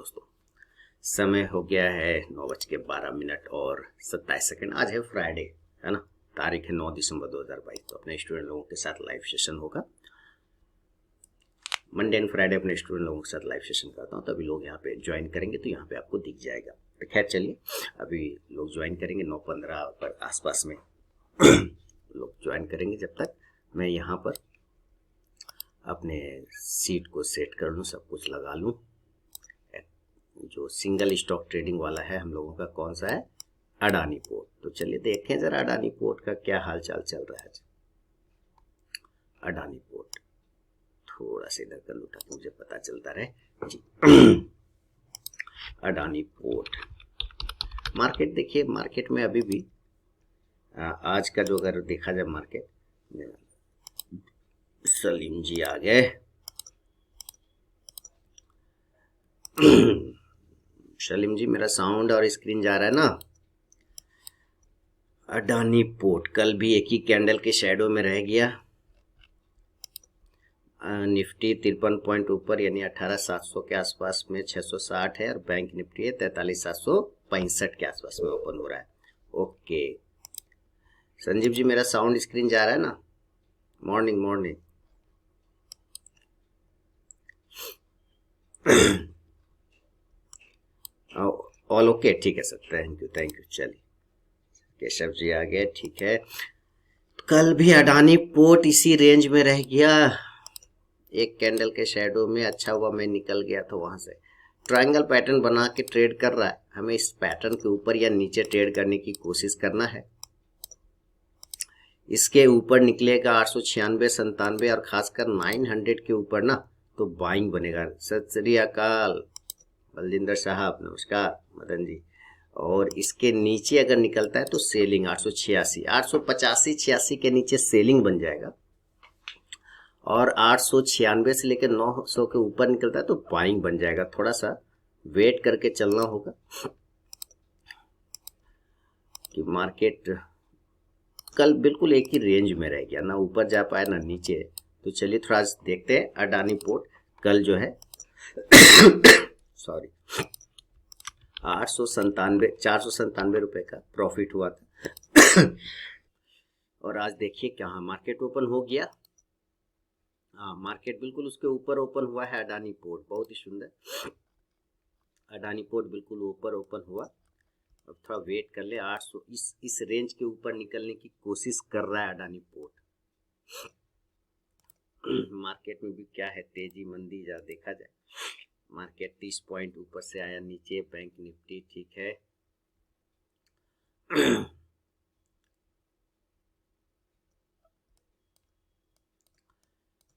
दोस्तों, समय हो गया है 9:12 और 27 सेकंड। आज है फ्राइडे, है ना। तारीख है 9 दिसंबर 2022। तो अपने स्टूडेंट लोगों के साथ लाइव सेशन होगा। मंडे एंड फ्राइडे अपने स्टूडेंट लोगों के साथ लाइव सेशन करता हूँ, तो अभी लोग यहाँ पे ज्वाइन करेंगे तो यहाँ पे आपको दिख जाएगा। तो खैर चलिए, अभी लोग ज्वाइन करेंगे 9:15 पर आसपास में लोग ज्वाइन करेंगे। जब तक मैं यहाँ पर अपने सीट को सेट कर लूँ, सब कुछ लगा लूँ। जो सिंगल स्टॉक ट्रेडिंग वाला है हम लोगों का कौन सा है, अडानी पोर्ट। तो चलिए देखें जरा अडानी पोर्ट का क्या हाल चाल चल रहा है। अडानी पोर्ट थोड़ा सा इधर कर लूँ ताकि मुझे पता चलता रहे जी। अडानी पोर्ट मार्केट देखिए, मार्केट में अभी भी आज का जो अगर देखा जाए मार्केट, सलीम जी आ गए। सलीम जी, मेरा साउंड और स्क्रीन जा रहा है ना। अडानी पोर्ट कल भी एक ही कैंडल के शैडो में रह गया। निफ्टी 53 पॉइंट ऊपर यानी 18,700 के आसपास में 660 है, और बैंक निफ्टी है 43,765 के आसपास में ओपन हो रहा है। ओके संजीव जी, मेरा साउंड स्क्रीन जा रहा है ना। Morning morning. ऑल ओके, ठीक है sir, thank you thank you. चलिए केशव जी आ गए, ठीक है। कल भी अडानी पोर्ट इसी रेंज में रह गया, एक कैंडल के शैडो में। अच्छा हुआ मैं निकल गया था वहां से। ट्रायंगल पैटर्न बना के ट्रेड कर रहा है, हमें इस पैटर्न के ऊपर या नीचे ट्रेड करने की कोशिश करना है। इसके ऊपर निकलेगा 896 97 और खासकर 900 के ऊपर ना, तो बाइंग बनेगा। सत श्री अकाल बलजिंदर साहब, नमस्कार मदन जी। और इसके नीचे अगर निकलता है तो सेलिंग 886 885 86 के नीचे सेलिंग बन जाएगा, और 896 से लेकर 900 के ऊपर निकलता है तो बाइंग बन जाएगा। थोड़ा सा वेट करके चलना होगा कि मार्केट कल बिल्कुल एक ही रेंज में रह गया, ना ऊपर जा पाया ना नीचे। तो चलिए थोड़ा देखते हैं अडानी पोर्ट कल जो है सॉरी 497 रुपए का प्रॉफिट हुआ था। और आज देखिए क्या मार्केट ओपन हो गया। हाँ, मार्केट बिल्कुल उसके ऊपर ओपन हुआ है। अडानी पोर्ट बहुत ही सुंदर, अडानी पोर्ट बिल्कुल ऊपर ओपन हुआ। अब थोड़ा वेट कर ले, 800 इस रेंज के ऊपर निकलने की कोशिश कर रहा है अडानी पोर्ट। मार्केट में भी क्या है, तेजी मंदी जरा देखा जाए। मार्केट 30 पॉइंट ऊपर से आया नीचे, बैंक निफ्टी ठीक है।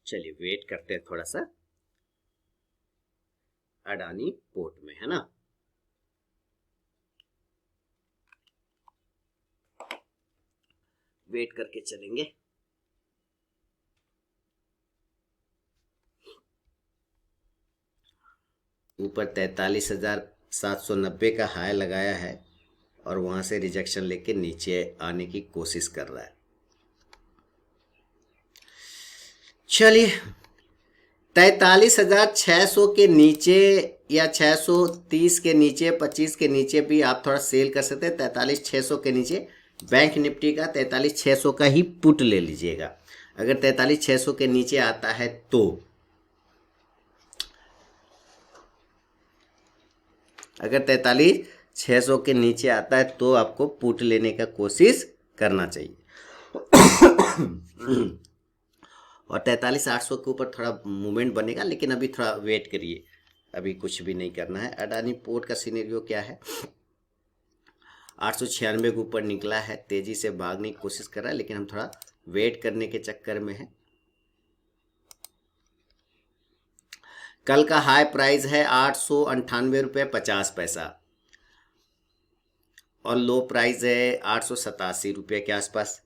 चलिए वेट करते हैं थोड़ा सा अडानी पोर्ट में, है ना। वेट करके चलेंगे। ऊपर 43,790 का हाई लगाया है और वहां से रिजेक्शन लेके नीचे आने की कोशिश कर रहा है। चलिए 43,600 के नीचे या 630 के नीचे, 25 के नीचे भी आप थोड़ा सेल कर सकते हैं। 43,600 के नीचे बैंक निफ्टी का 43,600 का ही पुट ले लीजिएगा। अगर 43,600 के नीचे आता है तो, अगर 43,600 के नीचे आता है तो आपको पुट लेने का कोशिश करना चाहिए। और 43,800 के ऊपर थोड़ा मूवमेंट बनेगा, लेकिन अभी थोड़ा वेट करिए, अभी कुछ भी नहीं करना है। अडानी पोर्ट का सिनेरियो क्या है, 896 के ऊपर निकला है, तेजी से भागने की कोशिश कर रहा है, लेकिन हम थोड़ा वेट करने के चक्कर में है। कल का हाई प्राइस है 898 रुपये 50 पैसा और लो प्राइस है 887 रुपये के आसपास।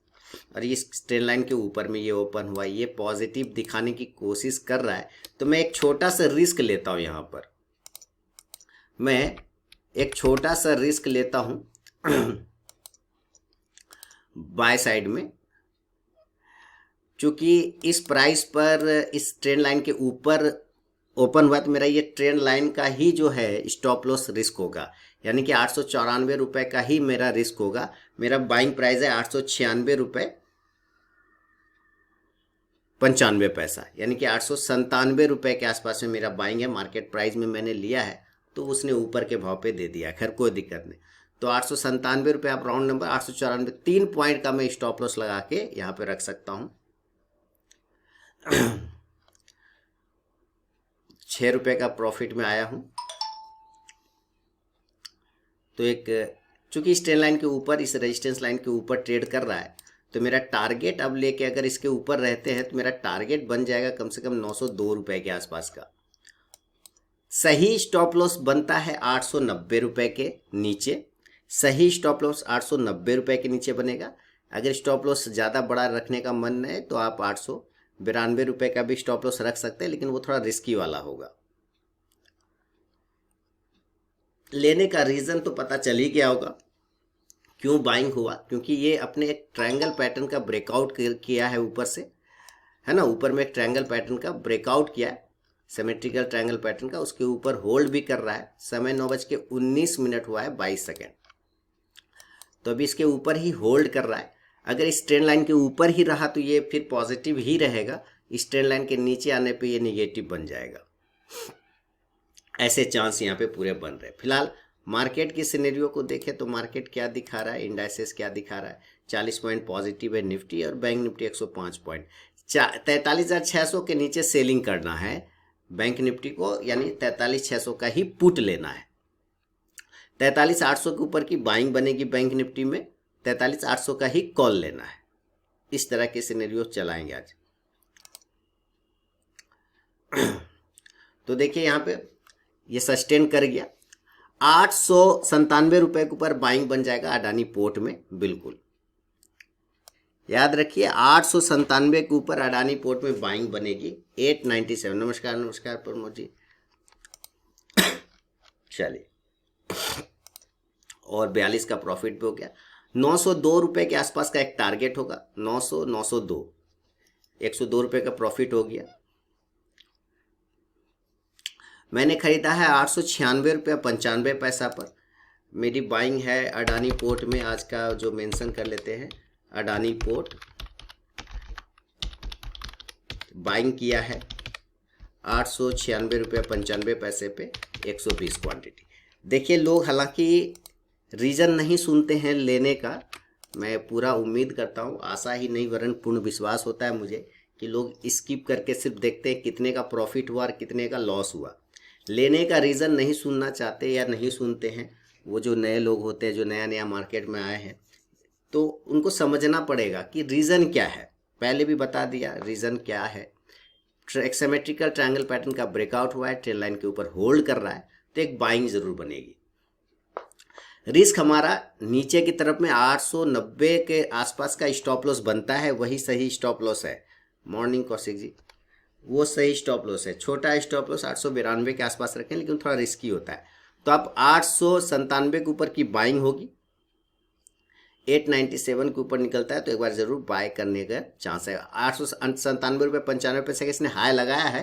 और ये ट्रेंड लाइन के ऊपर में ये ओपन हुआ, ये पॉजिटिव दिखाने की कोशिश कर रहा है। तो मैं एक छोटा सा रिस्क लेता हूं, यहां पर मैं एक छोटा सा रिस्क लेता हूं बाय साइड में, क्योंकि इस प्राइस पर इस ट्रेंड लाइन के ऊपर ओपन हुआ तो मेरा ये ट्रेंड लाइन का ही जो है स्टॉप लॉस रिस्क होगा, यानी कि 894 रुपये का ही मेरा रिस्क होगा। मेरा बाइंग प्राइस है 896 रुपये 95 पैसा, यानी कि 897 रुपये के आसपास में मेरा बाइंग है। मार्केट प्राइस में मैंने लिया है तो उसने ऊपर के भाव पे दे दिया, खैर कोई दिक्कत नहीं। तो 897 रुपये, आप राउंड नंबर 894, 3 पॉइंट का मैं स्टॉप लॉस लगा के यहाँ पे रख सकता हूँ। 6 रुपये का प्रॉफिट में आया हूँ। तो एक चूंकि इस ट्रेंड लाइन के ऊपर, इस रेजिस्टेंस लाइन के ऊपर ट्रेड कर रहा है, तो मेरा टारगेट अब लेके अगर इसके ऊपर रहते हैं तो मेरा टारगेट बन जाएगा कम से कम 902 रुपये के आसपास का। सही स्टॉप लॉस बनता है 890 रुपये के नीचे। सही स्टॉप लॉस 890 रुपये के नीचे बनेगा। अगर स्टॉप लॉस ज़्यादा बड़ा रखने का मन है तो आप 892 रुपये का भी स्टॉप लॉस रख सकते हैं, लेकिन वो थोड़ा रिस्की वाला होगा। लेने का रीज़न तो पता चल ही गया होगा क्यों बाइंग हुआ, क्योंकि ये अपने एक ट्रायंगल पैटर्न का ब्रेकआउट किया है ऊपर से, है ना। ऊपर में एक ट्रायंगल पैटर्न का ब्रेकआउट किया है, सिमेट्रिकल ट्रायंगल पैटर्न का, उसके ऊपर होल्ड भी कर रहा है। समय 9:19 हुआ है 22 सेकेंड। तो अभी इसके ऊपर ही होल्ड कर रहा है। अगर इस ट्रेंड लाइन के ऊपर ही रहा तो ये फिर पॉजिटिव ही रहेगा, इस ट्रेंड लाइन के नीचे आने पे ये नेगेटिव बन जाएगा। ऐसे चांस यहाँ पे पूरे बन रहे हैं। फिलहाल मार्केट की सिनेरियो को देखें तो मार्केट क्या दिखा रहा है, इंडाइसेस क्या दिखा रहा है। 40 पॉइंट पॉजिटिव है निफ्टी, और बैंक निफ्टी 105 पॉइंट। 43,600 के नीचे सेलिंग करना है बैंक निफ्टी को, यानी 43,600 का ही पुट लेना है। 43,800 के ऊपर की बाइंग बनेगी बैंक निफ्टी में, 43,800 का ही कॉल लेना है। इस तरह के सिनेरियो चलाएंगे आज। तो देखिए यहाँ पे ये सस्टेन कर गया। 897 रुपये के ऊपर बाइंग बन जाएगा अडानी पोर्ट में, बिल्कुल याद रखिए। 897 के ऊपर अडानी पोर्ट में बाइंग बनेगी। 897। नमस्कार नमस्कार प्रमोद जी। चलिए, और 42 का प्रॉफिट भी हो गया। 902 रुपये के आसपास का एक टारगेट होगा। 902 102 रुपये का प्रॉफिट हो गया। मैंने खरीदा है 896 रुपये 95 पैसा पर। मेरी बाइंग है अडानी पोर्ट में। आज का जो मेंशन कर लेते हैं, अडानी पोर्ट बाइंग किया है 896 रुपये 95 पैसे पे 120 क्वांटिटी। देखिए, लोग हालांकि रीज़न नहीं सुनते हैं लेने का। मैं पूरा उम्मीद करता हूँ, आशा ही नहीं वरन पूर्ण विश्वास होता है मुझे कि लोग स्किप करके सिर्फ देखते हैं कितने का प्रॉफिट हुआ और कितने का लॉस हुआ। लेने का रीज़न नहीं सुनना चाहते या नहीं सुनते हैं। वो जो नए लोग होते हैं, जो नया नया मार्केट में आए हैं, तो उनको समझना पड़ेगा कि रीज़न क्या है। पहले भी बता दिया रीज़न क्या है। एक सिमेट्रिकल ट्रायंगल पैटर्न का ब्रेकआउट हुआ है, ट्रेंड लाइन के ऊपर होल्ड कर रहा है, तो एक बाइंग जरूर बनेगी। रिस्क हमारा नीचे की तरफ में 890 के आसपास का स्टॉप लॉस बनता है, वही सही स्टॉप लॉस है। मॉर्निंग कौशिक जी, वो सही स्टॉप लॉस है। छोटा स्टॉप लॉस 892 के आसपास रखें, लेकिन थोड़ा रिस्की होता है। तो आप 897 के ऊपर की बाइंग होगी। 897 के ऊपर निकलता है तो एक बार जरूर बाय करने का चांस है। 897 रुपये 95 पैसे का इसने हाई लगाया है,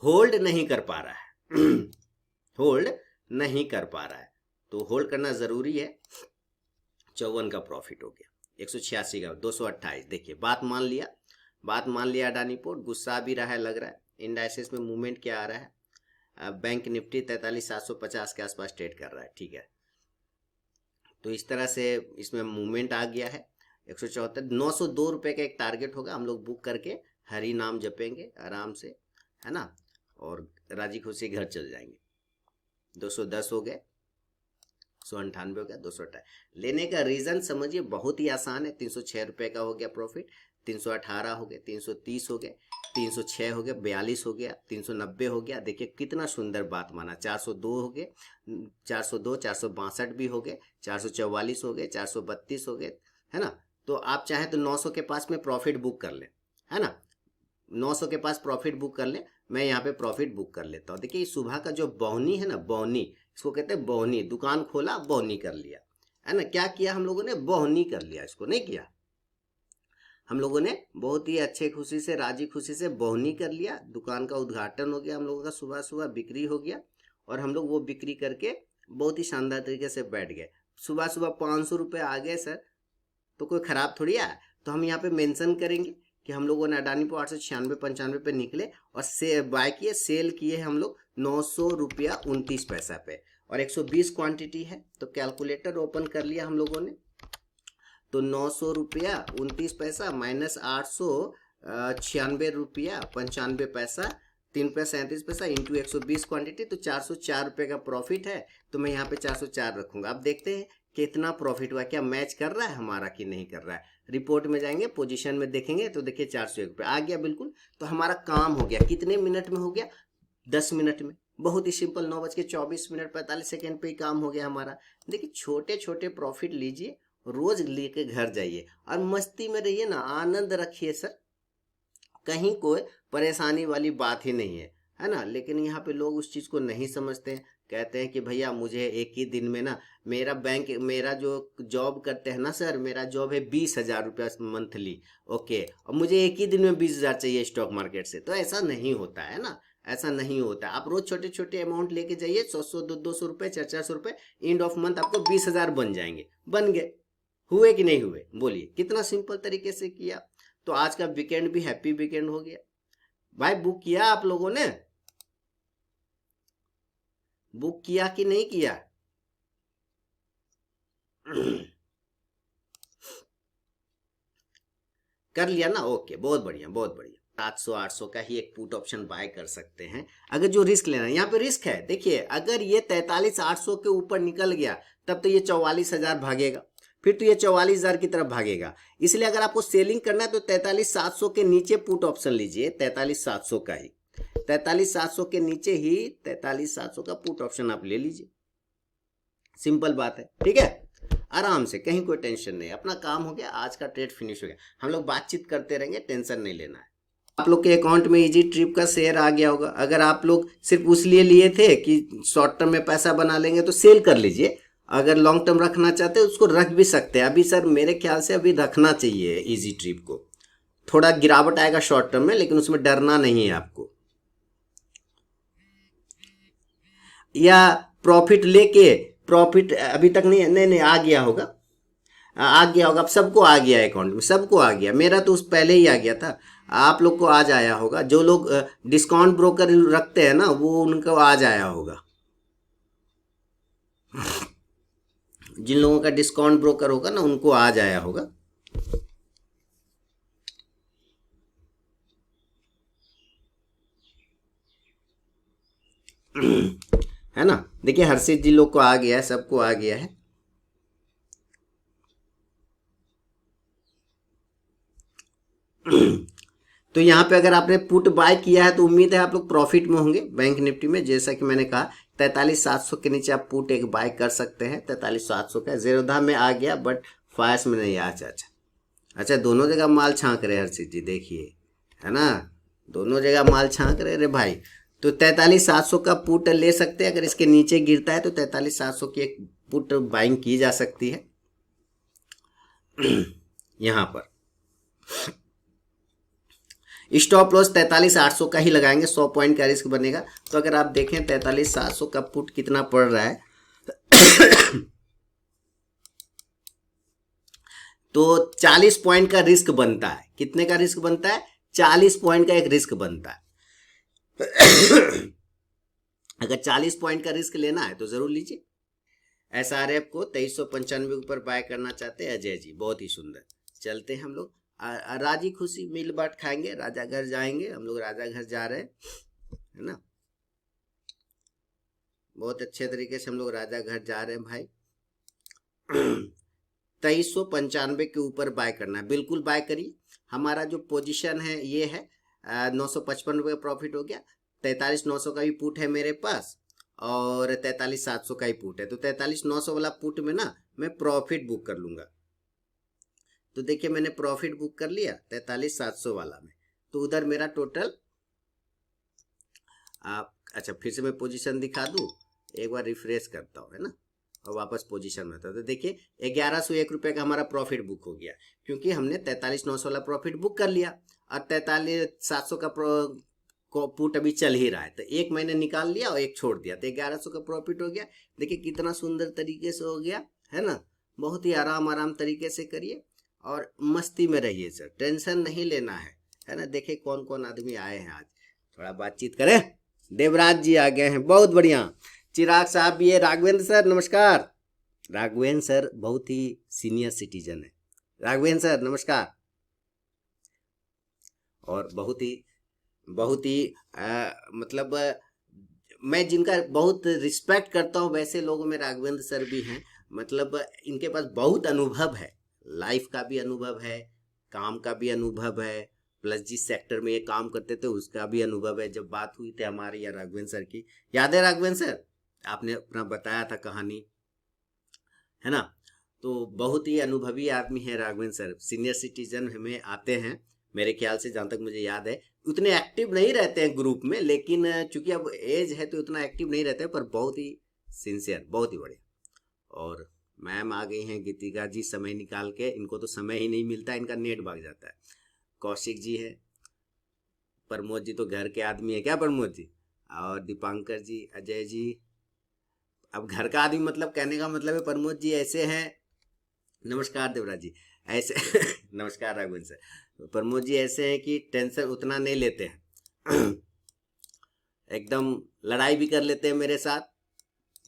होल्ड नहीं कर पा रहा है। होल्ड नहीं कर पा रहा है, तो होल्ड करना जरूरी है। 54 का प्रॉफिट हो गया। 186 का 228। देखिए, बात मान लिया अडानी पोर्ट। गुस्सा भी रहा है लग रहा है। इंडाइसेस में मूवमेंट क्या आ रहा है, बैंक निफ्टी 43,750 के आसपास ट्रेड कर रहा है, ठीक है। तो इस तरह से इसमें मूवमेंट आ गया है। 174 902 रुपये का एक टारगेट होगा। हम लोग बुक करके हरि नाम जपेंगे आराम से, है ना, और राजी खुशी घर चल जाएंगे। 210 हो गए, 198 हो गया, 228। लेने का रीज़न समझिए बहुत ही आसान है। 306 रुपये का हो गया प्रॉफिट, 318 हो गए, 330 हो गए, 306 हो गया, 42 हो गया, 390 हो गया। देखिए कितना सुंदर बात माना। 402 हो गए, 402, 462 भी हो गए, 444 हो गए, 432 हो गए, है ना। तो आप चाहें तो 900 के पास में प्रॉफिट बुक कर लें, है ना। 900 के पास प्रॉफिट बुक कर लें। मैं यहाँ पे प्रॉफिट बुक कर लेता हूँ। देखिए सुबह का जो बौनी है ना, बौनी, इसको कहते हैं बौनी। दुकान खोला, बौनी कर लिया, है ना। क्या किया हम लोगों ने, बौनी कर लिया, इसको नहीं किया। हम लोगों ने बहुत ही अच्छे खुशी से राजी खुशी से बोहनी कर लिया, दुकान का उद्घाटन हो गया, हम लोगों का सुबह सुबह बिक्री हो गया और हम लोग वो बिक्री करके बहुत ही शानदार तरीके से बैठ गए। सुबह सुबह 500 रुपये आ गए सर, तो कोई ख़राब थोड़ी आया। तो हम यहाँ पे मेंशन करेंगे कि हम लोगों ने अडानी पॉवर से 96-95 पे निकले और से बाय किए, सेल किए हम लोग 900 रुपया 29 पैसा पे, और 120 क्वांटिटी है। तो कैलकुलेटर ओपन कर लिया हम लोगों ने, तो 900 रुपया 29 पैसा माइनस 896 रुपया 95 पैसा, 3 पैसा 37 पैसा इंटू 120 क्वांटिटी, तो 404 रुपये का प्रॉफिट है। तो मैं यहाँ पे 404 रखूंगा। अब देखते हैं कितना प्रॉफिट हुआ, क्या मैच कर रहा है हमारा कि नहीं कर रहा है। रिपोर्ट में जाएंगे, पोजीशन में देखेंगे तो देखिए 401 रुपये आ गया बिल्कुल। तो हमारा काम हो गया, कितने मिनट में हो गया? 10 मिनट में। बहुत ही सिंपल, 9:24 पे ही काम हो गया हमारा। देखिए छोटे छोटे प्रॉफिट लीजिए, रोज लेके घर जाइए और मस्ती में रहिए ना, आनंद रखिए सर, कहीं कोई परेशानी वाली बात ही नहीं है ना। लेकिन यहाँ पे लोग उस चीज़ को नहीं समझते हैं, कहते हैं कि भैया मुझे एक ही दिन में ना, मेरा जो जॉब करते हैं ना सर, मेरा जॉब है 20,000 रुपया मंथली, ओके, और मुझे एक ही दिन में 20,000 चाहिए स्टॉक मार्केट से। तो ऐसा नहीं होता है ना, ऐसा नहीं होता। आप रोज छोटे छोटे अमाउंट लेके जाइए, 100 200 रुपये 400 रुपये, एंड ऑफ मंथ आपको 20,000 बन जाएंगे। बन गए, हुए कि नहीं हुए? बोलिए, कितना सिंपल तरीके से किया। तो आज का वीकेंड भी हैप्पी वीकेंड हो गया भाई। बुक किया आप लोगों ने? बुक किया कि नहीं किया? कर लिया ना, ओके, बहुत बढ़िया बहुत बढ़िया। 700-800 का ही एक पुट ऑप्शन बाय कर सकते हैं अगर जो रिस्क लेना है। यहाँ पे रिस्क है, देखिए अगर ये 43,800 के ऊपर निकल गया तब तो ये 44,000 भागेगा, फिर तो ये 44,000 की तरफ भागेगा। इसलिए अगर आपको सेलिंग करना है तो 43,700 के नीचे पुट ऑप्शन लीजिए, 43,700 का ही, 43,700 के नीचे ही 43,700 का पुट ऑप्शन आप ले लीजिए। सिंपल बात है, ठीक है, आराम से, कहीं कोई टेंशन नहीं। अपना काम हो गया, आज का ट्रेड फिनिश हो गया। हम लोग बातचीत करते रहेंगे, टेंशन नहीं लेना है। आप लोग के अकाउंट में इजी ट्रिप का शेयर आ गया होगा। अगर आप लोग सिर्फ उस लिए लिए थे कि शॉर्ट टर्म में पैसा बना लेंगे तो सेल कर लीजिए। अगर लॉन्ग टर्म रखना चाहते हैं उसको रख भी सकते हैं। अभी सर मेरे ख्याल से अभी रखना चाहिए इजी ट्रिप को। थोड़ा गिरावट आएगा शॉर्ट टर्म में, लेकिन उसमें डरना नहीं है आपको। या प्रॉफिट लेके, प्रॉफिट अभी तक नहीं आ गया होगा, आ गया होगा। अब सबको आ गया अकाउंट में, सबको आ गया। मेरा तो उस पहले ही आ गया था, आप लोग को आज आया होगा। जो लोग डिस्काउंट ब्रोकर रखते हैं ना, वो उनको आज आया होगा। जिन लोगों का डिस्काउंट ब्रोकर होगा ना, उनको आज आया होगा। है ना। देखिए हर्षित जी लोग को आ गया है, सबको आ गया है। तो यहाँ पे अगर आपने पुट बाय किया है तो उम्मीद है आप लोग प्रॉफिट में होंगे बैंक निफ्टी में। जैसा कि मैंने कहा 43,700 के नीचे आप पुट एक बाय कर सकते हैं। 43,700 का ज़ेरोधा में आ गया, बट फायर्स में नहीं आया। अच्छा, दोनों जगह माल छांक रहे हर्षित जी, देखिए, है ना, दोनों जगह माल छांक रहे रे भाई। तो 43,700 का पुट ले सकते हैं। अगर इसके नीचे गिरता है तो 43,700 की एक पुट बाइंग की जा सकती है। यहाँ पर स्टॉप लॉस 43,800 का ही लगाएंगे, 100 पॉइंट का रिस्क बनेगा। तो अगर आप देखें 43,700 का पुट कितना पड़ रहा है तो 40 पॉइंट का रिस्क बनता है। कितने का रिस्क बनता है? 40 पॉइंट का एक रिस्क बनता है। अगर 40 पॉइंट का रिस्क लेना है तो जरूर लीजिए। SRF को 2395 ऊपर बाय करना चाहते हैं अजय जी, बहुत ही सुंदर। चलते हैं हम लोग, राजी खुशी मिल बांट खाएंगे, राजा घर जाएंगे। हम लोग राजा घर जा रहे हैं, है ना, बहुत अच्छे तरीके से हम लोग राजा घर जा रहे हैं भाई। 2395 के ऊपर बाय करना है, बिल्कुल बाय करिए। हमारा जो पोजीशन है ये है 955 रुपये प्रॉफिट हो गया। 43,900 का भी पुट है मेरे पास और 43,700 का ही पुट है। तो 43,900 वाला पुट में ना मैं प्रॉफिट बुक कर लूंगा। तो देखिए मैंने प्रॉफिट बुक कर लिया 43,700 वाला में। तो उधर मेरा टोटल अच्छा, फिर से मैं पोजीशन दिखा दूं, एक बार रिफ्रेश करता हूँ, है ना। और वापस पोजीशन में था। तो देखिए 1101 रुपये का हमारा प्रॉफिट बुक हो गया, क्योंकि हमने 43,900 वाला प्रॉफिट बुक कर लिया और 43,700 का पुट अभी चल ही रहा है, तो एक मैंने निकाल लिया और एक छोड़ दिया, तो 1100 का प्रॉफिट हो गया। देखिए कितना सुंदर तरीके से हो गया, है ना। बहुत ही आराम तरीके से करिए और मस्ती में रहिए सर, टेंशन नहीं लेना है ना। देखिए कौन कौन आदमी आए हैं आज, थोड़ा बातचीत करें। देवराज जी आ गए हैं, बहुत बढ़िया। चिराग साहब भी है। राघवेंद्र सर नमस्कार। राघवेंद्र सर बहुत ही सीनियर सिटीजन है। राघवेंद्र सर नमस्कार। और बहुत ही मतलब मैं जिनका बहुत रिस्पेक्ट करता हूँ वैसे लोगों में राघवेंद्र सर भी हैं। मतलब इनके पास बहुत अनुभव है, लाइफ का भी अनुभव है, काम का भी अनुभव है, प्लस जिस सेक्टर में ये काम करते थे उसका भी अनुभव है। जब बात हुई थी हमारी या राघवेंद्र सर की, याद है राघवेंद्र सर, आपने अपना बताया था कहानी, है ना। तो बहुत ही अनुभवी आदमी है राघवेंद्र सर, सीनियर सिटीजन हमें आते हैं मेरे ख्याल से, जहाँ तक मुझे याद है। उतने एक्टिव नहीं रहते हैं ग्रुप में, लेकिन चूंकि अब एज है तो उतना एक्टिव नहीं रहते हैं, पर बहुत ही सिंसियर, बहुत ही बढ़िया। और मैम आ गई हैं गीतिका जी समय निकाल के, इनको तो समय ही नहीं मिलता, इनका नेट भाग जाता है। कौशिक जी है, प्रमोद जी तो घर के आदमी है क्या प्रमोद जी, और दीपांकर जी, अजय जी। अब घर का आदमी मतलब कहने का मतलब है प्रमोद जी ऐसे हैं। नमस्कार देवराज जी, ऐसे नमस्कार राघवेंद्र सर। प्रमोद जी ऐसे हैं कि टेंशन उतना नहीं लेते हैं एकदम लड़ाई भी कर लेते हैं मेरे साथ,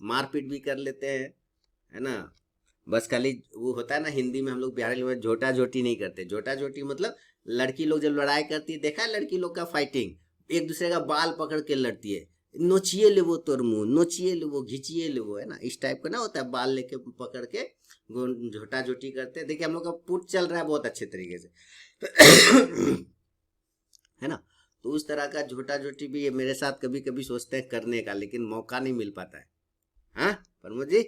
मारपीट भी कर लेते हैं, है ना। बस खाली वो होता है ना, हिंदी में हम लोग बिहारी लोग झोटा झोटी नहीं करते। झोटा झोटी मतलब लड़की लोग जब लड़ाई करती है, देखा है लड़की लोग का फाइटिंग, एक दूसरे का बाल पकड़ के लड़ती है, नोचिए ले वो तोर मुंह, नोचिए ले वो, घिंचिए ले वो, है ना, इस टाइप का ना होता है, बाल लेके पकड़ के झोटा झोटी करते हैं। देखिए हम लोग का पुट चल रहा है बहुत अच्छे तरीके से है ना। तो उस तरह का झोटा झोटी भी ये मेरे साथ कभी कभी सोचते हैं करने का, लेकिन मौका नहीं मिल पाता है। हाँ प्रमोद जी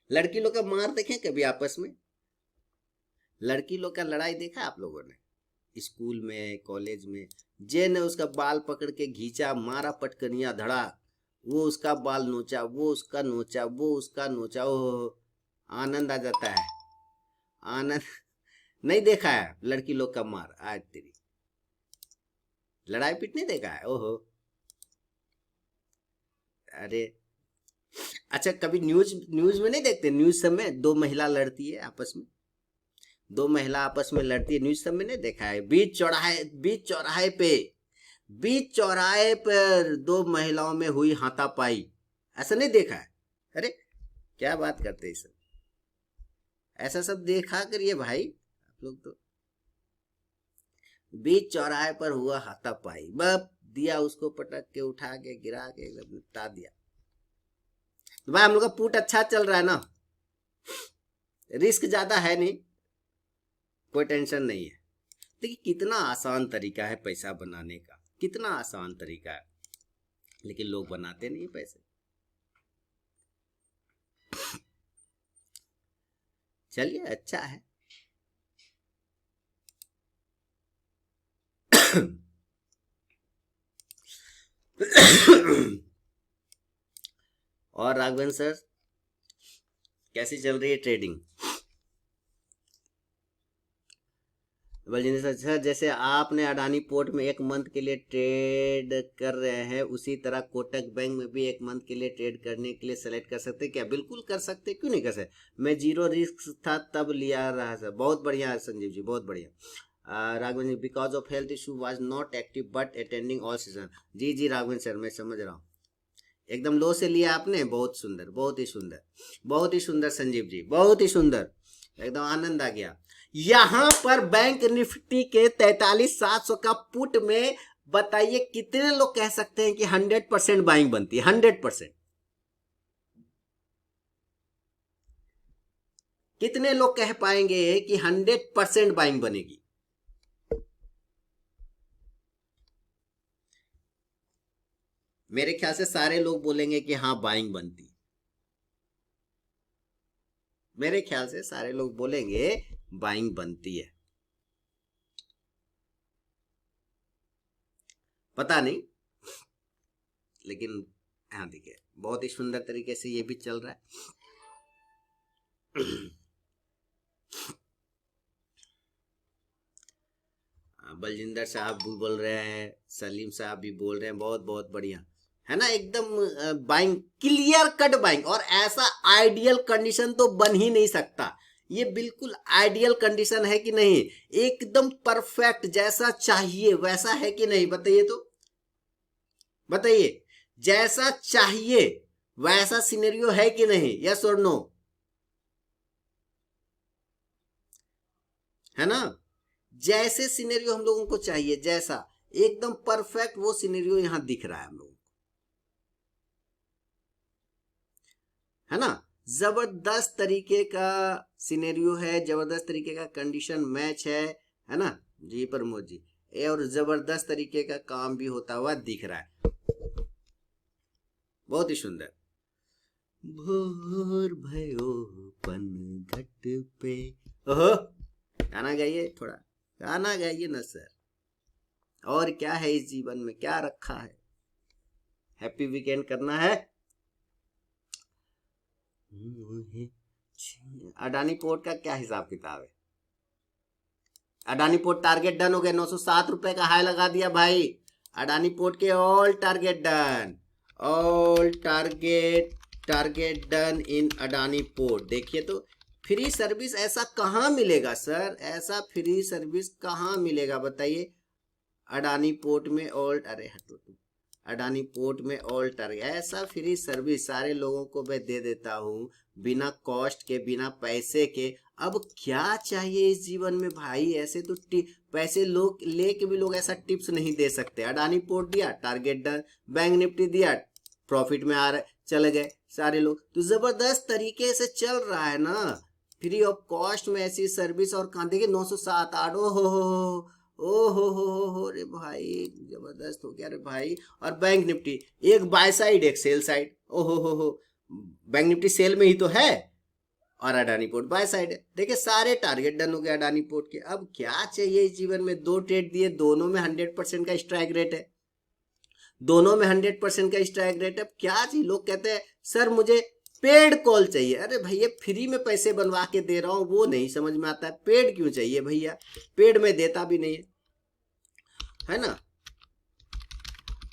लड़की लोग का मार देखें कभी आपस में, लड़की लोग का लड़ाई देखा आप लोगों ने स्कूल में कॉलेज में? जे ने उसका बाल पकड़ के घींचा, मारा पटकनिया धड़ा, वो उसका बाल नोचा, वो उसका नोचा, वो उसका नोचा, ओ आनंद आ जाता है, आनंद। नहीं देखा है लड़की लोग का मार? आज तेरी लड़ाई पीट नहीं देखा है? ओहो, अरे अच्छा कभी न्यूज न्यूज में नहीं देखते? न्यूज सब में दो महिला लड़ती है आपस में, दो महिला आपस में लड़ती है, न्यूज सब में नहीं देखा है? बीच चौराहे पर दो महिलाओं में हुई हाथापाई, ऐसा नहीं देखा है? अरे क्या बात करते हैं सब, ऐसा सब देखा करिए भाई आप लोग। तो बीच चौराहे पर हुआ हाथापाई, बस दिया उसको पटक के, उठा के, गिरा के एकदम निपटा दिया। तो भाई हम लोग का पुट अच्छा चल रहा है ना, रिस्क ज्यादा है नहीं, कोई टेंशन नहीं है। देखिए कितना आसान तरीका है पैसा बनाने का, कितना आसान तरीका है, लेकिन लोग बनाते नहीं पैसे। चलिए अच्छा है और राघवेंद्र सर कैसी चल रही है ट्रेडिंग? बलजिंदर सर, जैसे आपने अडानी पोर्ट में एक मंथ के लिए ट्रेड कर रहे हैं, उसी तरह कोटक बैंक में भी एक मंथ के लिए ट्रेड करने के लिए सेलेक्ट कर सकते हैं क्या? बिल्कुल कर सकते, क्यों नहीं कर सकते। मैं जीरो रिस्क था तब लिया रहा सर। बहुत बढ़िया संजीव जी, बहुत बढ़िया। Raghavendra, because of health issue was not active but attending all season. जी जी राघवेंद्र सर मैं समझ रहा हूँ, एकदम लो से लिया आपने, बहुत सुंदर, बहुत ही सुंदर, बहुत ही सुंदर संजीव जी, बहुत ही सुंदर, एकदम आनंद आ गया। यहां पर बैंक निफ्टी के 43,700 का पुट में बताइए कितने लोग कह सकते हैं कि 100% बाइंग बनती है? 100%। कितने लोग कह पाएंगे कि 100% बाइंग बनेगी? मेरे ख्याल से सारे लोग बोलेंगे कि हाँ बाइंग बनती, मेरे ख्याल से सारे लोग बोलेंगे बाइंग बनती है। पता नहीं, लेकिन हाँ देखिए बहुत ही सुंदर तरीके से ये भी चल रहा है। बलजिंदर साहब भी बोल रहे हैं, सलीम साहब भी बोल रहे हैं, बहुत बहुत बढ़िया है ना, एकदम बाइंग, क्लियर कट बाइंग। और ऐसा आइडियल कंडीशन तो बन ही नहीं सकता, ये बिल्कुल आइडियल कंडीशन है कि नहीं, एकदम परफेक्ट, जैसा चाहिए वैसा है कि नहीं, बताइए तो, बताइए, जैसा चाहिए वैसा सिनेरियो है कि नहीं, यस और नो, है ना। जैसे सिनेरियो हम लोगों को चाहिए, जैसा एकदम परफेक्ट वो सिनेरियो यहां दिख रहा है हम लोगों को, है ना। जबरदस्त तरीके का सिनेरियो है, जबरदस्त तरीके का कंडीशन मैच है ना जी प्रमोद जी, और जबरदस्त तरीके का काम भी होता हुआ दिख रहा है, बहुत ही सुंदर। भोर भयो पन घट पे, ओहो, गाना गाइए, थोड़ा गाना गाइए ना सर। और क्या है इस जीवन में, क्या रखा है, हैप्पी वीकेंड करना है। अडानी पोर्ट का क्या हिसाब किताब है, अडानी पोर्ट टारगेट डन हो गया, 907 रुपए का हाई लगा दिया भाई, अडानी पोर्ट के all target done, all target done in Adani port. देखिए तो फ्री सर्विस ऐसा कहाँ मिलेगा सर, ऐसा फ्री सर्विस कहाँ मिलेगा बताइए, अडानी पोर्ट में ऑल, अरे हटो तुम, अडानी पोर्ट में ऑल टारगेट, ऐसा फ्री सर्विस सारे लोगों को मैं दे देता हूँ, बिना कॉस्ट के, बिना पैसे के। अब क्या चाहिए इस जीवन में भाई, ऐसे तो पैसे लोग लेके भी लोग ऐसा टिप्स नहीं दे सकते। अडानी पोर्ट दिया टारगेट डन, बैंक निफ्टी दिया प्रॉफिट में आ रहे, चले गए सारे लोग, तो जबरदस्त तरीके से चल रहा है ना, फ्री ऑफ कॉस्ट में ऐसी सर्विस। और कहाँ देखिए 907 8, ओ हो रे भाई, जबरदस्त हो गया रे भाई। और बैंक निफ्टी एक बाय साइड एक सेल साइड, ओ हो, बैंक निफ्टी सेल में ही तो है, और अडानी पोर्ट बाय साइड है। देखिए सारे टारगेट डन हो गए अडानी पोर्ट के। अब क्या चाहिए इस जीवन में, 2 ट्रेड दिए, दोनों में 100% का स्ट्राइक रेट है, दोनों में 100% का स्ट्राइक रेट है। अब क्या चाहिए, लोग कहते हैं सर मुझे पेड कॉल चाहिए, अरे भैया फ्री में पैसे बनवा के दे रहा हूं, वो नहीं समझ में आता है, पेड क्यों चाहिए भैया, पेड में देता भी नहीं है ना।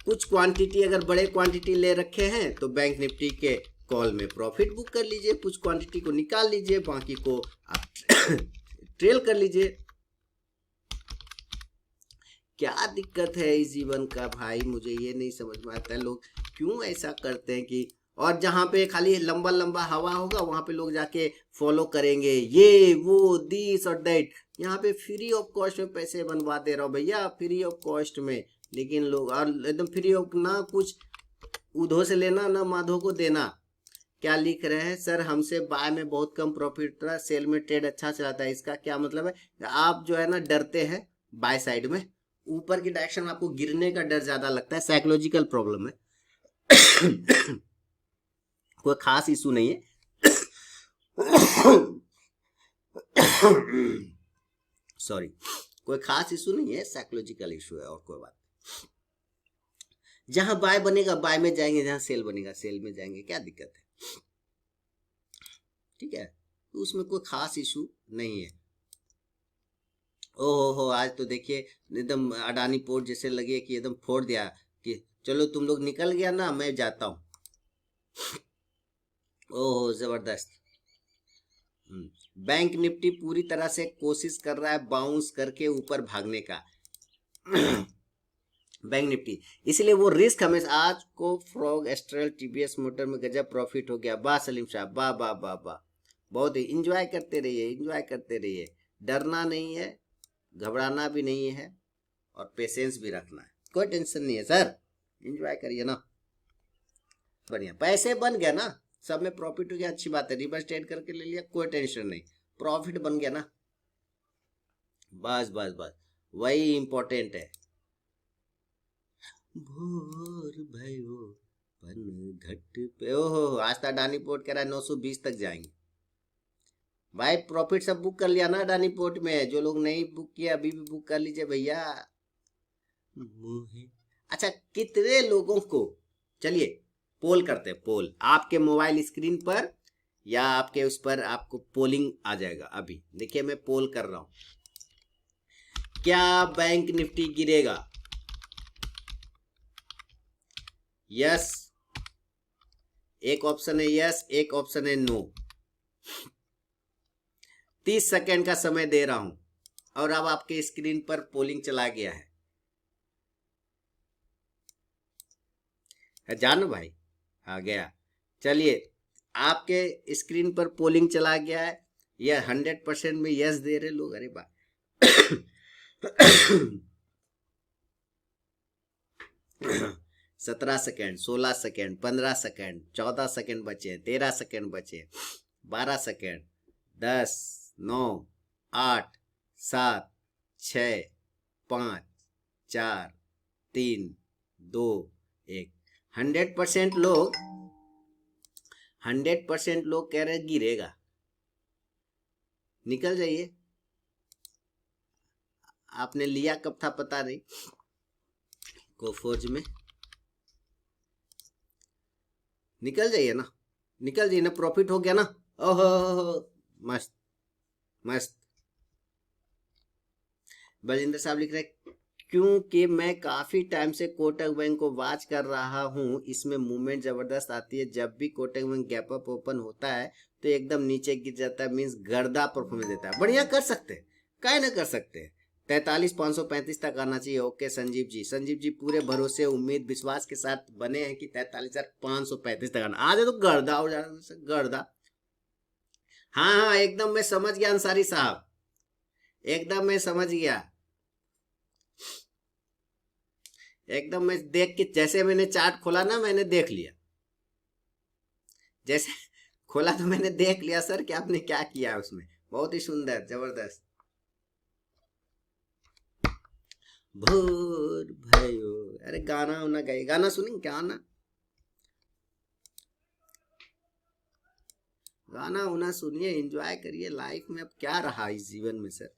कुछ क्वांटिटी अगर बड़े क्वांटिटी ले रखे हैं तो बैंक निफ्टी के कॉल में प्रॉफिट बुक कर लीजिए, कुछ क्वांटिटी को निकाल लीजिए, बाकी को आप ट्रेल कर लीजिए। क्या दिक्कत है इस जीवन का भाई, मुझे ये नहीं समझ में आता है, लोग क्यों ऐसा करते हैं कि, और जहां पे खाली लंबा लंबा हवा होगा वहां पे लोग जाके फॉलो करेंगे, ये वो दिस और दैट। यहाँ पे फ्री ऑफ कॉस्ट में पैसे बनवा दे रहा हूँ भैया, फ्री ऑफ कॉस्ट में, लेकिन लोग, और एकदम फ्री ऑफ, ना कुछ उधो से लेना ना माधो को देना। क्या लिख रहे हैं सर, हमसे बाय में बहुत कम प्रॉफिट रहा, सेल में ट्रेड अच्छा चलाता है, इसका क्या मतलब है, आप जो है ना डरते हैं बाय साइड में, ऊपर की डायरेक्शन में आपको गिरने का डर ज्यादा लगता है, साइकोलॉजिकल प्रॉब्लम है। कोई खास इशू नहीं है। सॉरी, कोई खास इशू नहीं है, साइकोलॉजिकल इशू है, और कोई बात। जहां बाय बनेगा बाय में जाएंगे, जहां सेल बनेगा सेल में जाएंगे, क्या दिक्कत है, ठीक है, तो उसमें कोई खास इशू नहीं है। ओहो हो, आज तो देखिए एकदम अडानी पोर्ट जैसे लगे कि एकदम फोड़ दिया कि चलो तुम लोग निकल गया ना, मैं जाता हूँ। ओहो जबरदस्त। बैंक निफ्टी पूरी तरह से कोशिश कर रहा है बाउंस करके ऊपर भागने का। बैंक निफ्टी, इसलिए वो रिस्क हमेशा, आज को फ्रॉग एस्ट्रल टीवीएस मोटर में गजब प्रॉफिट हो गया, वाह सलीम साहब, वाह वाह वाह वाह, बहुत ही इंजॉय करते रहिए, इंजॉय करते रहिए, डरना नहीं है, घबराना भी नहीं है, और पेशेंस भी रखना है, कोई टेंशन नहीं है सर, इंजॉय करिए ना, बढ़िया। पैसे बन गया ना, सब में प्रॉफिट हो गया, अच्छी बात है, रिवर्स ट्रेड करके ले लिया, कोई टेंशन नहीं, प्रॉफिट बन गया ना, बस बस बस, वही इंपॉर्टेंट है। भोर भयो पन घट पे, ओहो आज तक अडानी पोर्ट कह रहा है 920 तक जाएंगे भाई, प्रॉफिट सब बुक कर लिया ना अडानी पोर्ट में, जो लोग नहीं बुक किया अभी भी बुक कर लीजिए भैया। मोहे अच्छा, कितने लोगों को, चलिए पोल करते हैं, पोल आपके मोबाइल स्क्रीन पर या आपके उस पर आपको पोलिंग आ जाएगा। अभी देखिए मैं पोल कर रहा हूं, क्या बैंक निफ्टी गिरेगा? यस, एक ऑप्शन है यस, एक ऑप्शन है नो। 30 सेकेंड का समय दे रहा हूं और अब आपके स्क्रीन पर पोलिंग चला गया है। जानो भाई, आ गया। चलिए, आपके स्क्रीन पर पोलिंग चला गया है। यह 100% में यस दे रहे लोग। अरे बा 17 सेकेंड, 16 सेकेंड, 15 सेकेंड, 14 सेकेंड बचे, 13 सेकेंड बचे, 12 सेकेंड, 10, 9, 8, 7, 6, 5, 4, 3, 2, 1। 100% लोग कह रहे गिरेगा। निकल जाइए। आपने लिया कब था पता नहीं, कोफोज में। निकल जाइए ना, निकल जाइए ना, प्रॉफिट हो गया ना। ओहो, मस्त मस्त। बलजिंदर साहब लिख रहे क्योंकि मैं काफी टाइम से कोटक बैंक को वॉच कर रहा हूँ, इसमें मूवमेंट जबरदस्त आती है। जब भी Kotak bank gap up open होता है तो एकदम नीचे गिर जाता है, मीन्स गर्दा परफॉर्मेंस देता है। बढ़िया कर सकते हैं, काहे ना कर सकते हैं। 43,535 तक आना चाहिए। ओके संजीव जी, संजीव जी पूरे भरोसे उम्मीद विश्वास के साथ बने हैं कि 43,535 तक आना। आज तो गर्दा हो जाना, गर्दा। हाँ हाँ, एकदम मैं समझ गया अंसारी साहब, एकदम मैं समझ गया। एकदम मैं देख के, जैसे मैंने चार्ट खोला ना, मैंने देख लिया। जैसे खोला तो मैंने देख लिया सर कि आपने क्या किया है उसमें। बहुत ही सुंदर, जबरदस्त। भोर भयो, अरे गाना होना गए, गाना सुनेंगे क्या ना? गाना होना सुनिए, एंजॉय करिए। लाइफ में अब क्या रहा इस जीवन में सर।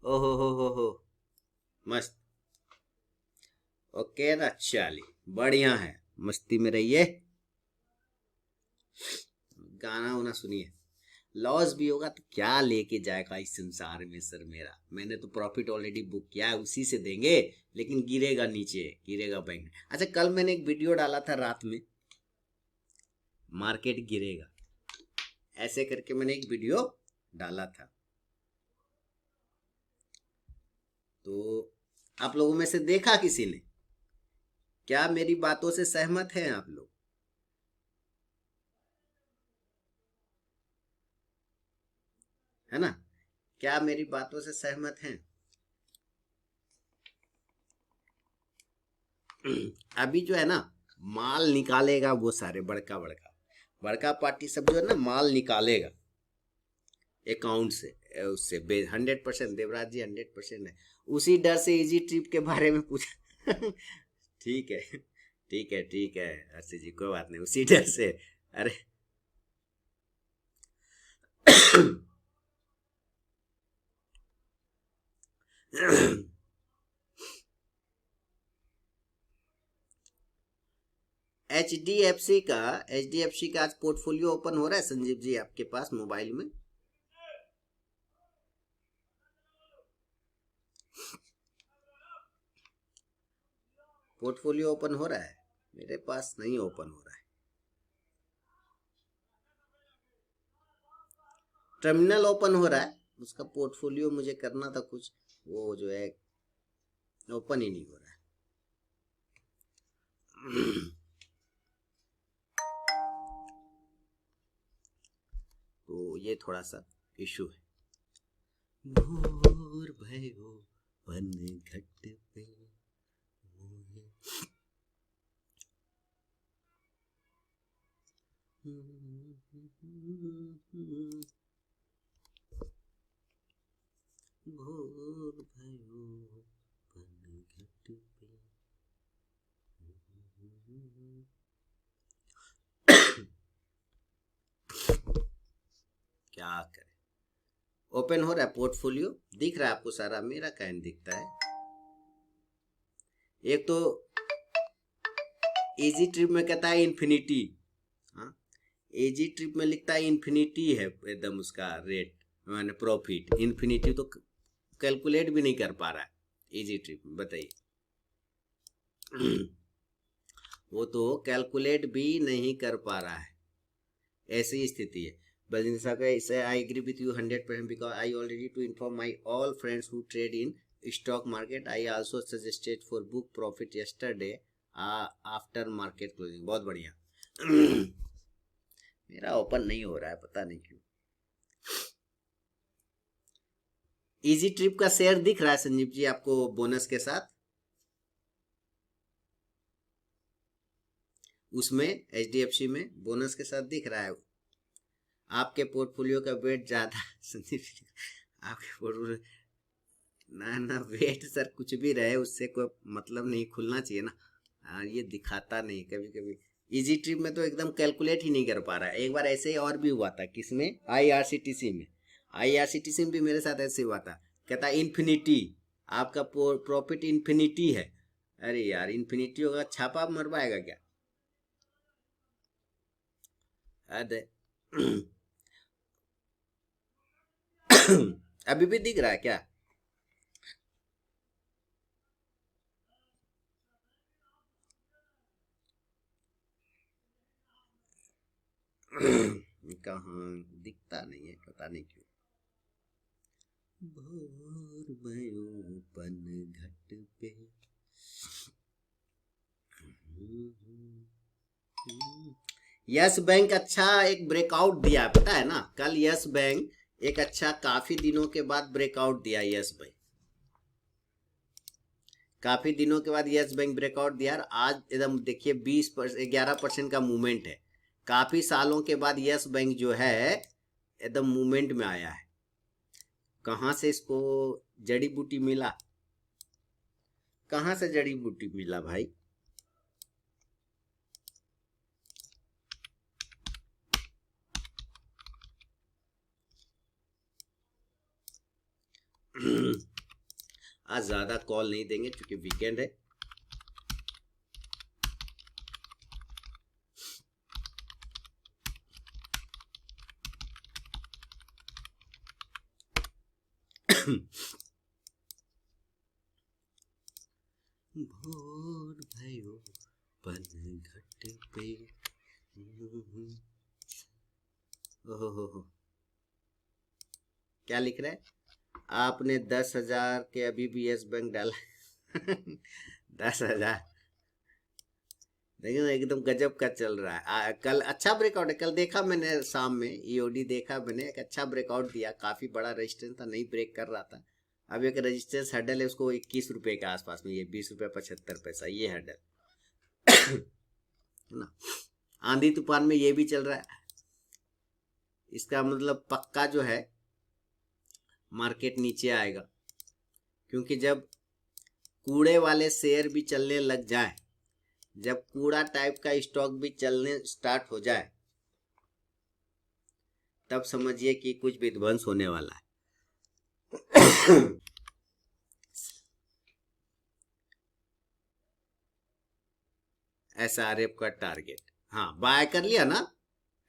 ओहो हो, मस्त। ओके ना, चलिए बढ़िया है, मस्ती में रहिए, गाना होना सुनिए। लॉस भी होगा तो क्या लेके जाएगा इस संसार में सर मेरा। मैंने तो प्रॉफिट ऑलरेडी बुक किया है, उसी से देंगे। लेकिन गिरेगा नीचे, गिरेगा बैंक। अच्छा, कल मैंने एक वीडियो डाला था रात में, मार्केट गिरेगा ऐसे करके मैंने एक वीडियो डाला था। तो आप लोगों में से देखा किसी ने? क्या मेरी बातों से सहमत हैं आप लोग? है ना? क्या मेरी बातों से सहमत हैं? अभी जो है ना, माल निकालेगा वो सारे बड़का बड़का बड़का पार्टी सब, जो है ना, माल निकालेगा अकाउंट से, उससे 100%। देवराज जी 100% है। उसी डर से इजी ट्रिप के बारे में पूछा। ठीक है, ठीक है, ठीक है हर्षित जी, कोई बात नहीं, उसी डर से। अरे एच डी एफ सी का आज पोर्टफोलियो ओपन हो रहा है संजीव जी आपके पास मोबाइल में? पोर्टफोलियो ओपन हो रहा है? मेरे पास नहीं ओपन हो रहा है। टर्मिनल ओपन हो रहा है, उसका पोर्टफोलियो मुझे करना था कुछ, वो जो है ओपन ही नहीं हो रहा है। तो ये थोड़ा सा इशू है। भोर भयो पन घट पे भोर भयो पन घट पे। क्या करें, ओपन हो रहा है पोर्टफोलियो, दिख रहा है आपको सारा, मेरा कैन दिखता है। एक तो इजी ट्रिप में कहता है इन्फिनिटी, हाँ इजी ट्रिप में लिखता है इन्फिनिटी है एकदम उसका रेट, मैंने प्रॉफिट इन्फिनिटी तो कैलकुलेट भी नहीं कर पा रहा है इजी ट्रिप में, बताइए। वो तो कैलकुलेट भी नहीं कर पा रहा है, ऐसी स्थिति है। बलजिंदर साहब का I agree with you 100% because I already to inform my all friends who trade in stock market, I also suggested for book profit yesterday after market closing. बहुत बढ़िया। मेरा ओपन नहीं हो रहा है, पता नहीं क्यों। इजी ट्रिप का शेयर दिख रहा है संजीव जी आपको बोनस के साथ, उसमें एचडीएफसी में बोनस के साथ दिख रहा है। आपके पोर्टफोलियो का वेट ज्यादा संजीव जी, आपके पोर्टफोलियो ना वेट सर कुछ भी रहे उससे कोई मतलब नहीं, खुलना चाहिए ना। ये दिखाता नहीं कभी कभी। इजी ट्रिप में तो एकदम कैलकुलेट ही नहीं कर पा रहा है। एक बार ऐसे ही और भी हुआ था, किसमें, आईआरसीटीसी में। आईआरसीटीसी में भी मेरे साथ ऐसे हुआ था, कहता इन्फिनिटी आपका प्रॉफिट इन्फिनिटी है। अरे यार इन्फिनिटी होगा, छापा मरवाएगा क्या? अरे अभी भी दिख रहा है क्या? कहाँ दिखता नहीं है, पता नहीं क्यों। भोर भयो पन घट पे, यस बैंक अच्छा एक ब्रेकआउट दिया, पता है ना, कल यस बैंक एक अच्छा काफी दिनों के बाद ब्रेकआउट दिया यस बैंक, काफी दिनों के बाद यस बैंक ब्रेकआउट दिया। आज एकदम देखिए 11% का मूवमेंट है। काफी सालों के बाद यस बैंक जो है एकदम मूवमेंट में आया है। कहां से इसको जड़ी बूटी मिला, कहां से जड़ी बूटी मिला भाई? आज ज्यादा कॉल नहीं देंगे क्योंकि वीकेंड है। भोर भयो पन घट पे, ओहो क्या लिख रहा है? आपने 10,000 के अभी भी यस बैंक डाला। 10,000 देखिए ना, एकदम गजब का चल रहा है। कल अच्छा ब्रेकआउट है, कल देखा मैंने शाम में ईओडी देखा मैंने, एक अच्छा ब्रेकआउट दिया, काफी बड़ा रेजिस्टेंस था, नहीं ब्रेक कर रहा था। अब एक रेजिस्टेंस हर्डल है उसको 21 रुपए के आसपास में, ये 20 रुपये 75 पैसा, ये हर्डल है ना। आंधी तूफान में ये भी चल रहा है, इसका मतलब पक्का जो है मार्केट नीचे आएगा, क्योंकि जब कूड़े वाले शेयर भी चलने लग जाए, जब कूड़ा टाइप का स्टॉक भी चलने स्टार्ट हो जाए, तब समझिए कि कुछ विध्वंस होने वाला है। एसआरएफ का टारगेट, हाँ बाय कर लिया ना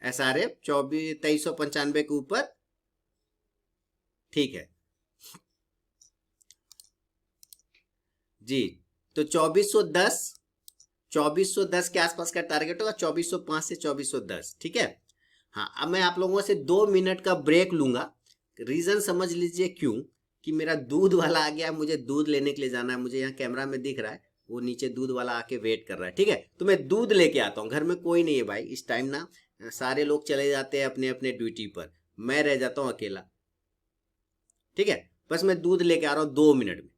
एसआरएफ 2395 के ऊपर, ठीक है जी। तो 2410 के आसपास का टारगेट होगा, 2405 से 2410, ठीक है। हाँ अब मैं आप लोगों से 2 मिनट का ब्रेक लूंगा। रीजन समझ लीजिए क्यों, कि मेरा दूध वाला आ गया, मुझे दूध लेने के लिए जाना है। मुझे यहाँ कैमरा में दिख रहा है वो नीचे दूध वाला आके वेट कर रहा है, ठीक है। तो मैं दूध लेके आता हूँ, घर में कोई नहीं है भाई इस टाइम ना, सारे लोग चले जाते हैं अपने अपने ड्यूटी पर, मैं रह जाता हूँ अकेला, ठीक है। बस मैं दूध लेके आ रहा हूँ 2 मिनट में।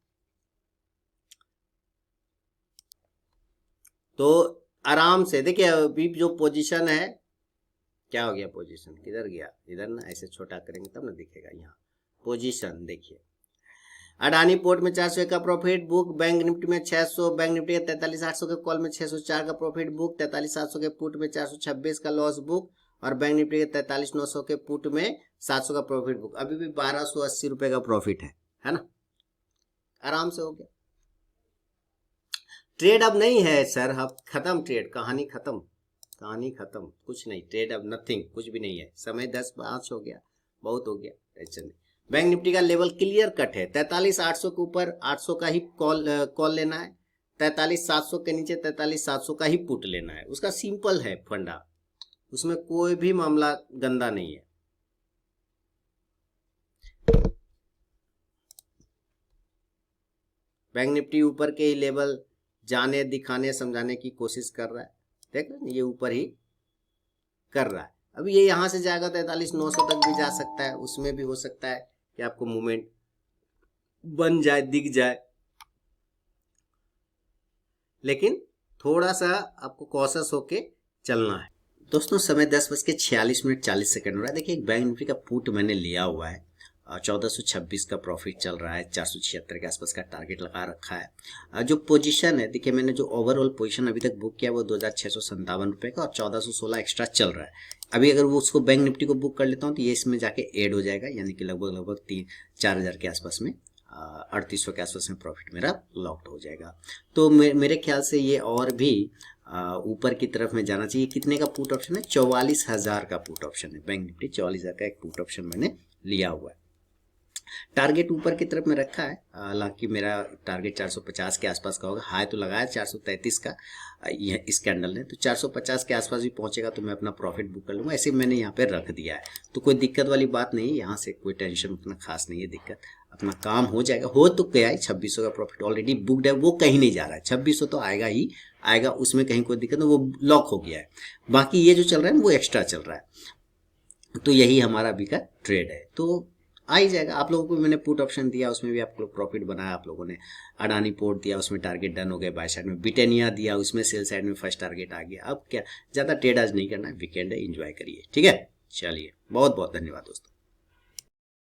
तो आराम से देखिए, अभी जो पोजीशन है, क्या हो गया पोजीशन, किधर गया, इधर ना, ऐसे छोटा करेंगे तब ना दिखेगा। यहाँ पोजीशन देखिए, अडानी पोर्ट में 401 का प्रॉफिट बुक, बैंक निफ्टी में 600, बैंक निफ्टी के 43,800 के कॉल में 604 का प्रॉफिट बुक, 43,700 के पुट में 426 का लॉस बुक, और बैंक निफ्टी के 43,900 के पुट में 700 का प्रॉफिट बुक, अभी भी 1280 रुपए का प्रॉफिट है ना, आराम से हो गया। ट्रेड अब नहीं है सर, अब खत्म ट्रेड, कहानी खत्म, कुछ नहीं, ट्रेड अब नथिंग, कुछ भी नहीं है। समय 10:05 हो गया, बहुत हो गया, टेंशन नहीं। बैंक निफ्टी का लेवल क्लियर कट है, 43,800 के ऊपर 800 का ही कॉल लेना है, 43,700 के नीचे 43,700 का ही पुट लेना है। उसका सिंपल है फंडा, उसमें कोई भी मामला गंदा नहीं है। बैंक निफ्टी ऊपर के ही लेवल जाने, दिखाने, समझाने की कोशिश कर रहा है, देख रहे हैं, ये ऊपर ही कर रहा है। अभी ये यहां से जाएगा 43,900 तक भी जा सकता है, उसमें भी हो सकता है कि आपको मूवमेंट बन जाए, दिख जाए, लेकिन थोड़ा सा आपको कॉशियस होके चलना है। दोस्तों समय 10:46 हो रहा है। देखिए एक बैंक निफ्टी का पुट मैंने लिया हुआ है, 1426 का प्रॉफिट चल रहा है, 476 के आसपास का टारगेट लगा रखा है। जो पोजीशन है, देखिए मैंने जो ओवरऑल पोजीशन अभी तक बुक किया वो 2657 रुपए का, और 1416 एक्स्ट्रा चल रहा है। अभी अगर वो उसको बैंक निफ्टी को बुक कर लेता हूँ तो ये इसमें जाके ऐड हो जाएगा, यानी कि लगभग 3-4 के आसपास में, 3800 के आसपास में प्रॉफिट मेरा लॉक्ड हो जाएगा। तो मेरे ख्याल से ये और भी ऊपर की तरफ में जाना चाहिए। कितने का पुट ऑप्शन है? 44,000 का पुट ऑप्शन है, बैंक निफ्टी 44,000 का एक पुट ऑप्शन मैंने लिया हुआ है। टारगेट ऊपर की तरफ में रखा है, हालांकि मेरा टारगेट 450 के आसपास का होगा। हाई तो लगाया 433 का यह इस कैंडल ने, तो 450 के आसपास भी पहुंचेगा तो मैं अपना प्रॉफिट बुक कर लूंगा। ऐसे मैंने यहाँ पे रख दिया है, तो कोई दिक्कत वाली बात नहीं है, यहाँ से कोई टेंशन उतना खास नहीं है, दिक्कत अपना काम हो जाएगा। हो तो गया है, 2600 का प्रॉफिट ऑलरेडी बुकड है, वो कहीं नहीं जा रहा है, 2600 तो आएगा ही आएगा, उसमें कहीं कोई दिक्कत नहीं, वो लॉक हो गया है। बाकी ये जो चल रहा है वो एक्स्ट्रा चल रहा है, तो यही हमारा अभी का ट्रेड है, तो आ ही जाएगा। आप लोगों को मैंने पुट ऑप्शन दिया, उसमें भी आप लोग प्रॉफिट बनाया, आप लोगों ने अडानी पोर्ट दिया, उसमें टारगेट डन हो गए, बाय साइड में ब्रिटानिया दिया, उसमें सेल साइड में फर्स्ट टारगेट आ गया। अब क्या, ज्यादा ट्रेड आज नहीं करना है, वीकेंड है, एंजॉय करिए, ठीक है। चलिए, बहुत बहुत धन्यवाद दोस्तों।